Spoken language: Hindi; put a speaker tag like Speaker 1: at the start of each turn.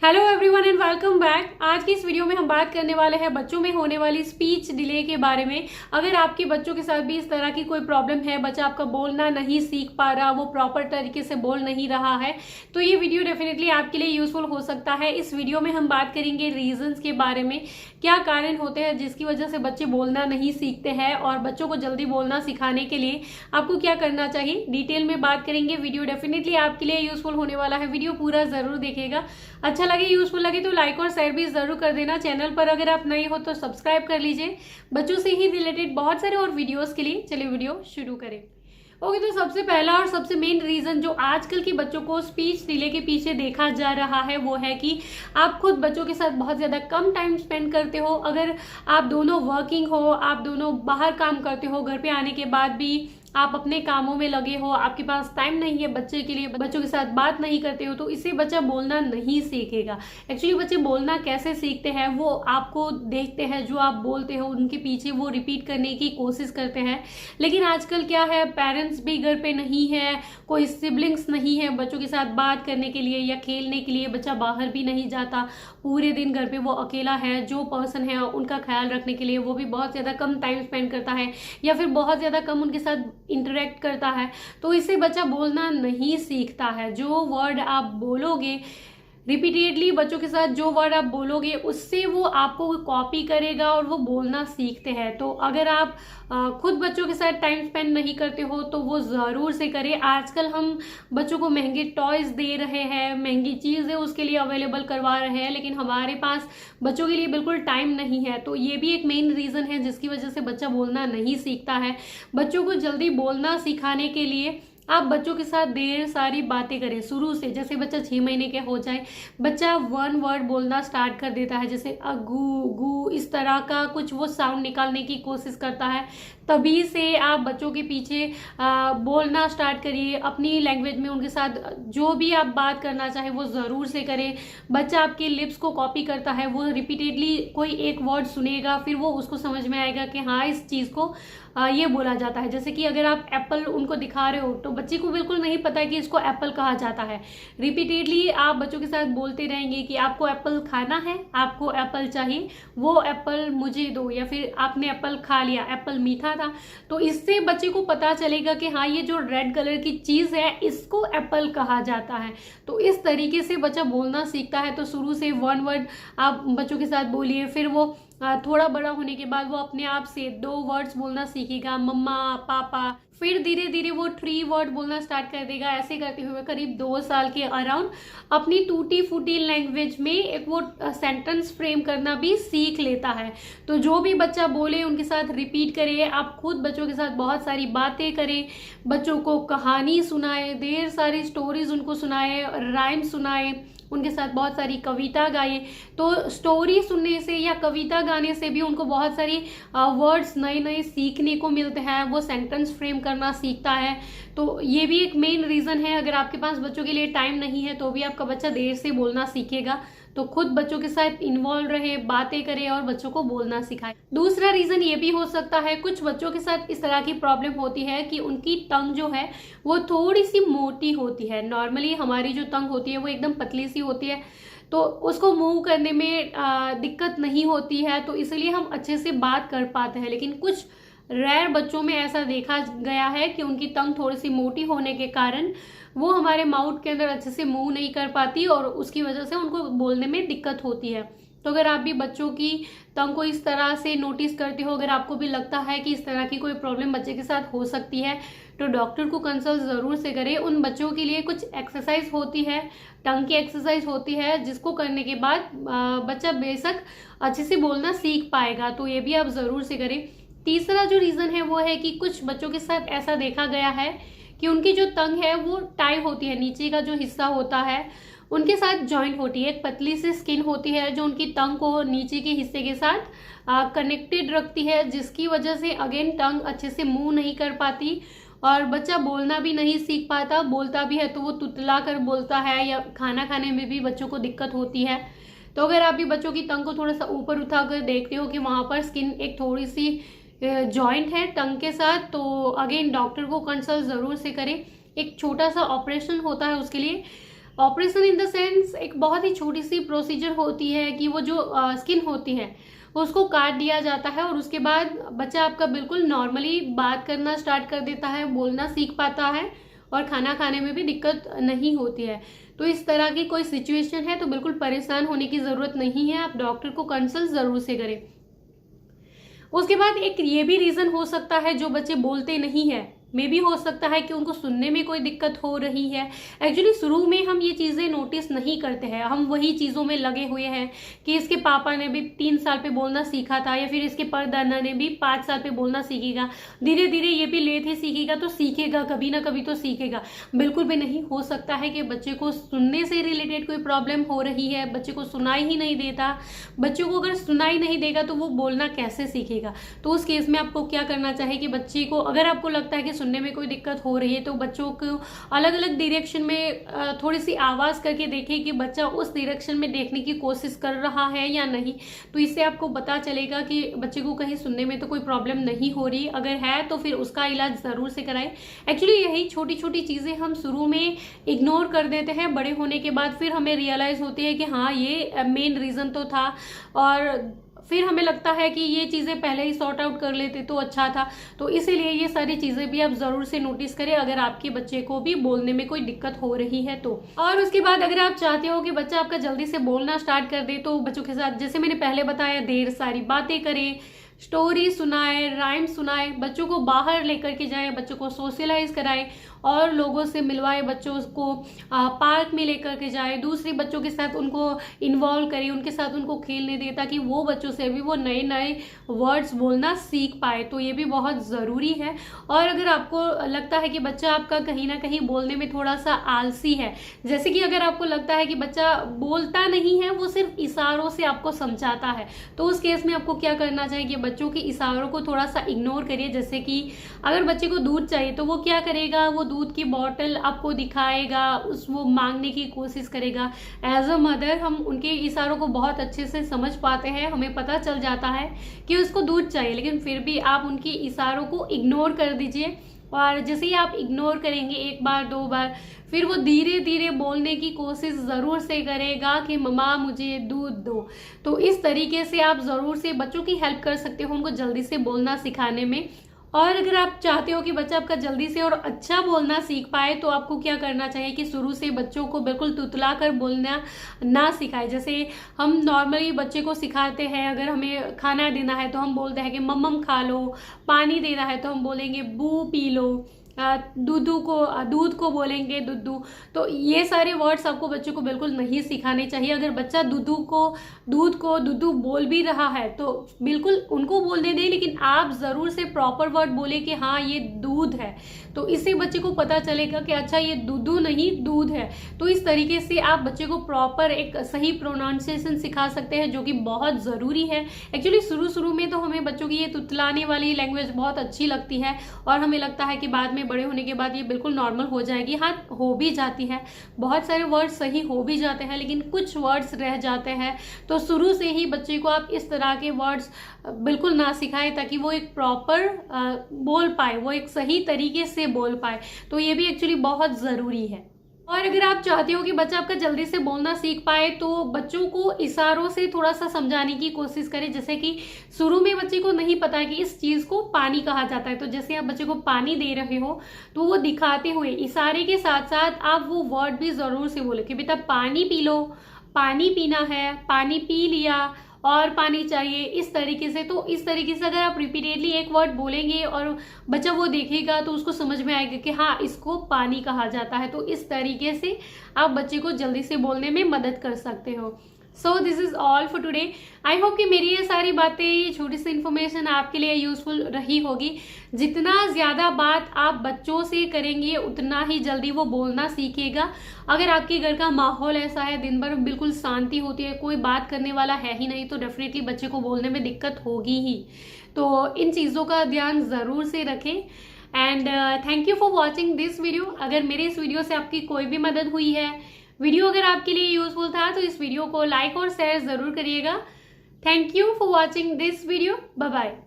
Speaker 1: Hello everyone and welcome back. आज की इस वीडियो में हम बात करने वाले हैं बच्चों में होने वाली स्पीच डिले के बारे में। अगर आपके बच्चों के साथ भी इस तरह की कोई प्रॉब्लम है, बच्चा आपका बोलना नहीं सीख पा रहा, वो प्रॉपर तरीके से बोल नहीं रहा है, तो ये वीडियो डेफिनेटली आपके लिए यूजफुल हो सकता है। इस वीडियो में हम बात करेंगे रीजंस के बारे में, क्या कारण होते हैं जिसकी वजह से बच्चे बोलना नहीं सीखते हैं और बच्चों को जल्दी बोलना सिखाने के लिए आपको क्या करना चाहिए, डिटेल में बात करेंगे। वीडियो डेफिनेटली आपके लिए यूजफुल होने वाला है, वीडियो पूरा जरूर देखिएगा। अच्छा लगे, यूजफुल लगे तो लाइक और शेयर भी जरूर कर देना। चैनल पर अगर आप नए हो तो सब्सक्राइब कर लीजिए बच्चों से ही रिलेटेड बहुत सारे और वीडियोस के लिए। चलिए वीडियो शुरू करें। ओके, तो सबसे पहला और सबसे मेन रीजन जो आजकल के बच्चों को स्पीच डिले के पीछे देखा जा रहा है वो है कि आप खुद बच्चों के साथ बहुत ज्यादा कम टाइम स्पेंड करते हो। अगर आप दोनों वर्किंग हो, आप दोनों बाहर काम करते हो, घर पे आने के बाद भी आप अपने कामों में लगे हो, आपके पास टाइम नहीं है बच्चे के लिए, बच्चों के साथ बात नहीं करते हो, तो इससे बच्चा बोलना नहीं सीखेगा। एक्चुअली बच्चे बोलना कैसे सीखते हैं, वो आपको देखते हैं, जो आप बोलते हो उनके पीछे वो रिपीट करने की कोशिश करते हैं। लेकिन आजकल क्या है, पेरेंट्स भी घर पे नहीं है, कोई सिबलिंग्स नहीं है बच्चों के साथ बात करने के लिए या खेलने के लिए, बच्चा बाहर भी नहीं जाता, पूरे दिन घर पे वो अकेला है। जो पर्सन है उनका ख्याल रखने के लिए वो भी बहुत ज्यादा कम टाइम स्पेंड करता है या फिर बहुत ज्यादा कम उनके साथ इंटरेक्ट करता है, तो इससे बच्चा बोलना नहीं सीखता है। जो वर्ड आप बोलोगे रिपीटेडली, बच्चों के साथ जो वर्ड आप बोलोगे उससे वो आपको कॉपी करेगा और वो बोलना सीखते हैं। तो अगर आप खुद बच्चों के साथ टाइम स्पेंड नहीं करते हो तो वो ज़रूर से करें। आजकल हम बच्चों को महंगे टॉयज दे रहे हैं, महंगी चीज़ें उसके लिए अवेलेबल करवा रहे हैं, लेकिन हमारे पास बच्चों के लिए बिल्कुल टाइम नहीं है। तो ये भी एक मेन रीज़न है जिसकी वजह से बच्चा बोलना नहीं सीखता है। बच्चों को जल्दी बोलना सिखाने के लिए आप बच्चों के साथ ढेर सारी बातें करें शुरू से। जैसे बच्चा 6 महीने के हो जाए, बच्चा वन वर्ड बोलना स्टार्ट कर देता है, जैसे अगू गू, इस तरह का कुछ वो साउंड निकालने की कोशिश करता है, तभी से आप बच्चों के पीछे बोलना स्टार्ट करिए अपनी लैंग्वेज में। उनके साथ जो भी आप बात करना चाहे वो ज़रूर से करें। बच्चा आपके लिप्स को कॉपी करता है, वो रिपीटेडली कोई एक वर्ड सुनेगा, फिर वो उसको समझ में आएगा कि हाँ इस चीज़ को ये बोला जाता है। जैसे कि अगर आप एप्पल उनको दिखा रहे हो तो बच्चे को बिल्कुल नहीं पता कि इसको एप्पल कहा जाता है। रिपीटेडली आप बच्चों के साथ बोलते रहेंगे कि आपको एप्पल खाना है, आपको एप्पल चाहिए, वो एप्पल मुझे दो, या फिर आपने एप्पल खा लिया, एप्पल मीठा था, तो इससे बच्चे को पता चलेगा कि हाँ ये जो रेड कलर की चीज है इसको एप्पल कहा जाता है। तो इस तरीके से बच्चा बोलना सीखता है। तो शुरू से वन वर्ड आप बच्चों के साथ बोलिए, फिर वो थोड़ा बड़ा होने के बाद वो अपने आप से 2 वर्ड्स बोलना सीखेगा, मम्मा पापा, फिर धीरे धीरे वो 3 वर्ड बोलना स्टार्ट कर देगा। ऐसे करते हुए करीब 2 साल के अराउंड अपनी टूटी फूटी लैंग्वेज में एक वो सेंटेंस फ्रेम करना भी सीख लेता है। तो जो भी बच्चा बोले उनके साथ रिपीट करिए। आप खुद बच्चों के साथ बहुत सारी बातें करें, बच्चों को कहानी सुनाए, ढेर सारी स्टोरीज उनको सुनाए, राइम सुनाए, उनके साथ बहुत सारी कविता गाइए। तो स्टोरी सुनने से या कविता गाने से भी उनको बहुत सारी वर्ड्स नए नए सीखने को मिलते हैं, वो सेंटेंस फ्रेम करना सीखता है। तो ये भी एक मेन रीज़न है। अगर आपके पास बच्चों के लिए टाइम नहीं है तो भी आपका बच्चा देर से बोलना सीखेगा। तो खुद बच्चों के साथ इन्वॉल्व रहे, बातें करें और बच्चों को बोलना सिखाए। दूसरा रीज़न ये भी हो सकता है, कुछ बच्चों के साथ इस तरह की प्रॉब्लम होती है कि उनकी टंग जो है वो थोड़ी सी मोटी होती है। नॉर्मली हमारी जो टंग होती है वो एकदम पतली सी होती है, तो उसको मूव करने में दिक्कत नहीं होती है, तो इसलिए हम अच्छे से बात कर पाते हैं। लेकिन कुछ रेयर बच्चों में ऐसा देखा गया है कि उनकी टंग थोड़ी सी मोटी होने के कारण वो हमारे माउथ के अंदर अच्छे से मूव नहीं कर पाती और उसकी वजह से उनको बोलने में दिक्कत होती है। तो अगर आप भी बच्चों की टंग को इस तरह से नोटिस करते हो, अगर आपको भी लगता है कि इस तरह की कोई प्रॉब्लम बच्चे के साथ हो सकती है, तो डॉक्टर को कंसल्ट ज़रूर से करें। उन बच्चों के लिए कुछ एक्सरसाइज होती है, टंग की एक्सरसाइज होती है, जिसको करने के बाद बच्चा बेशक अच्छे से बोलना सीख पाएगा। तो ये भी आप ज़रूर से करें। तीसरा जो रीज़न है वो है कि कुछ बच्चों के साथ ऐसा देखा गया है कि उनकी जो टंग है वो टाई होती है, नीचे का जो हिस्सा होता है उनके साथ जॉइंट होती है, एक पतली सी स्किन होती है जो उनकी टंग को नीचे के हिस्से के साथ कनेक्टेड रखती है, जिसकी वजह से अगेन टंग अच्छे से मूव नहीं कर पाती और बच्चा बोलना भी नहीं सीख पाता। बोलता भी है तो वो तुतला कर बोलता है, या खाना खाने में भी बच्चों को दिक्कत होती है। तो अगर आप भी बच्चों की टंग को थोड़ा सा ऊपर उठाकर देखते हो कि वहां पर स्किन एक थोड़ी सी जॉइंट है टंग के साथ, तो अगेन डॉक्टर को कंसल्ट ज़रूर से करें। एक छोटा सा ऑपरेशन होता है उसके लिए, ऑपरेशन इन द सेंस एक बहुत ही छोटी सी प्रोसीजर होती है कि वो जो स्किन होती है उसको काट दिया जाता है और उसके बाद बच्चा आपका बिल्कुल नॉर्मली बात करना स्टार्ट कर देता है, बोलना सीख पाता है और खाना खाने में भी दिक्कत नहीं होती है। तो इस तरह की कोई सिचुएशन है तो बिल्कुल परेशान होने की ज़रूरत नहीं है, आप डॉक्टर को कंसल्ट ज़रूर से करें। उसके बाद एक ये भी रीज़न हो सकता है, जो बच्चे बोलते नहीं है, मे भी हो सकता है कि उनको सुनने में कोई दिक्कत हो रही है। एक्चुअली शुरू में हम ये चीज़ें नोटिस नहीं करते हैं, हम वही चीज़ों में लगे हुए हैं कि इसके पापा ने भी 3 साल पे बोलना सीखा था या फिर इसके परदादा ने भी 5 साल पे बोलना सीखेगा, धीरे धीरे ये भी लेट ही सीखेगा तो सीखेगा, कभी ना कभी तो सीखेगा। बिल्कुल भी नहीं। हो सकता है कि बच्चे को सुनने से रिलेटेड कोई प्रॉब्लम हो रही है, बच्चे को सुनाई ही नहीं देता। बच्चों को अगर सुनाई नहीं देगा तो वो बोलना कैसे सीखेगा। तो उस केस में आपको क्या करना चाहिए कि बच्चे को, अगर आपको लगता है कि सुनने में कोई दिक्कत हो रही है, तो बच्चों को अलग अलग डायरेक्शन में थोड़ी सी आवाज़ करके देखें कि बच्चा उस डायरेक्शन में देखने की कोशिश कर रहा है या नहीं। तो इससे आपको पता चलेगा कि बच्चे को कहीं सुनने में तो कोई प्रॉब्लम नहीं हो रही, अगर है तो फिर उसका इलाज ज़रूर से कराएं। एक्चुअली यही छोटी छोटी चीज़ें हम शुरू में इग्नोर कर देते हैं, बड़े होने के बाद फिर हमें रियलाइज़ होती है कि हाँ ये मेन रीज़न तो था, और फिर हमें लगता है कि ये चीज़ें पहले ही सॉर्ट आउट कर लेते तो अच्छा था। तो इसीलिए ये सारी चीज़ें भी आप ज़रूर से नोटिस करें अगर आपके बच्चे को भी बोलने में कोई दिक्कत हो रही है तो। और उसके बाद अगर आप चाहते हो कि बच्चा आपका जल्दी से बोलना स्टार्ट कर दे, तो बच्चों के साथ जैसे मैंने पहले बताया ढेर सारी बातें करें, स्टोरी सुनाए, राइम सुनाए, बच्चों को बाहर लेकर के जाए, बच्चों को सोशलाइज कराए और लोगों से मिलवाए, बच्चों को पार्क में लेकर के जाए, दूसरे बच्चों के साथ उनको इन्वॉल्व करे, उनके साथ उनको खेलने दे, ताकि वो बच्चों से भी वो नए नए वर्ड्स बोलना सीख पाए। तो ये भी बहुत ज़रूरी है। और अगर आपको लगता है कि बच्चा आपका कहीं ना कहीं बोलने में थोड़ा सा आलसी है, जैसे कि अगर आपको लगता है कि बच्चा बोलता नहीं है, वो सिर्फ इशारों से आपको समझाता है, तो उस केस में आपको क्या करना चाहिए कि बच्चों के इशारों को थोड़ा सा इग्नोर करिए। जैसे कि अगर बच्चे को दूध चाहिए तो वो क्या करेगा, वो दूध की बॉटल आपको दिखाएगा, वो मांगने की कोशिश करेगा। एज अ मदर हम उनके इशारों को बहुत अच्छे से समझ पाते हैं, हमें पता चल जाता है कि उसको दूध चाहिए, लेकिन फिर भी आप उनकी इशारों को इग्नोर कर दीजिए। और जैसे ही आप इग्नोर करेंगे 1 बार 2 बार, फिर वो धीरे धीरे बोलने की कोशिश ज़रूर से करेगा कि मम्मा मुझे दूध दो। तो इस तरीके से आप ज़रूर से बच्चों की हेल्प कर सकते हो उनको जल्दी से बोलना सिखाने में। और अगर आप चाहते हो कि बच्चा आपका जल्दी से और अच्छा बोलना सीख पाए, तो आपको क्या करना चाहिए कि शुरू से बच्चों को बिल्कुल तुतला कर बोलना ना सिखाए। जैसे हम नॉर्मली बच्चे को सिखाते हैं, अगर हमें खाना देना है तो हम बोलते हैं कि मम्मम खा लो, पानी देना है तो हम बोलेंगे बू पी लो, दूध को बोलेंगे दुद्धू। तो ये सारे वर्ड्स आपको बच्चों को बिल्कुल नहीं सिखाने चाहिए। अगर बच्चा दूध को दुद्धू बोल भी रहा है तो बिल्कुल उनको बोलने दें, लेकिन आप ज़रूर से प्रॉपर वर्ड बोले कि हाँ ये दूध है, तो इससे बच्चे को पता चलेगा कि अच्छा ये दुद्धू नहीं दूध है। तो इस तरीके से आप बच्चे को प्रॉपर एक सही प्रोनाउंसिएशन सिखा सकते हैं, जो कि बहुत ज़रूरी है। एक्चुअली शुरू में तो हमें बच्चों की ये तुतलाने वाली लैंग्वेज बहुत अच्छी लगती है और हमें लगता है कि बाद में बड़े होने के बाद ये बिल्कुल नॉर्मल हो जाएगी। हाँ, हो भी जाती है, बहुत सारे वर्ड्स सही हो भी जाते हैं, लेकिन कुछ वर्ड्स रह जाते हैं। तो शुरू से ही बच्चे को आप इस तरह के वर्ड्स बिल्कुल ना सिखाएं, ताकि वो एक प्रॉपर बोल पाए, वो एक सही तरीके से बोल पाए। तो ये भी एक्चुअली बहुत ज़रूरी है। और अगर आप चाहते हो कि बच्चा आपका जल्दी से बोलना सीख पाए, तो बच्चों को इशारों से थोड़ा सा समझाने की कोशिश करें। जैसे कि शुरू में बच्चे को नहीं पता कि इस चीज़ को पानी कहा जाता है, तो जैसे आप बच्चे को पानी दे रहे हो तो वो दिखाते हुए इशारे के साथ साथ आप वो वर्ड भी ज़रूर से बोले कि बेटा पानी पी लो, पानी पीना है, पानी पी लिया और पानी चाहिए, इस तरीके से। तो इस तरीके से अगर आप रिपीटेडली एक वर्ड बोलेंगे और बच्चा वो देखेगा तो उसको समझ में आएगा कि हाँ इसको पानी कहा जाता है। तो इस तरीके से आप बच्चे को जल्दी से बोलने में मदद कर सकते हो। So this is all for today. I hope कि मेरी ये सारी बातें, ये छोटी सी इन्फॉर्मेशन आपके लिए यूजफुल रही होगी। जितना ज़्यादा बात आप बच्चों से करेंगे उतना ही जल्दी वो बोलना सीखेगा। अगर आपके घर का माहौल ऐसा है, दिन भर बिल्कुल शांति होती है, कोई बात करने वाला है ही नहीं, तो डेफिनेटली बच्चे को बोलने में दिक्कत होगी ही। तो इन चीज़ों का ध्यान ज़रूर से रखें। And thank you for watching this video. अगर मेरे इस वीडियो से आपकी कोई भी मदद हुई है, वीडियो अगर आपके लिए यूजफुल था, तो इस वीडियो को लाइक और शेयर ज़रूर करिएगा। Thank you for watching this video. Bye bye.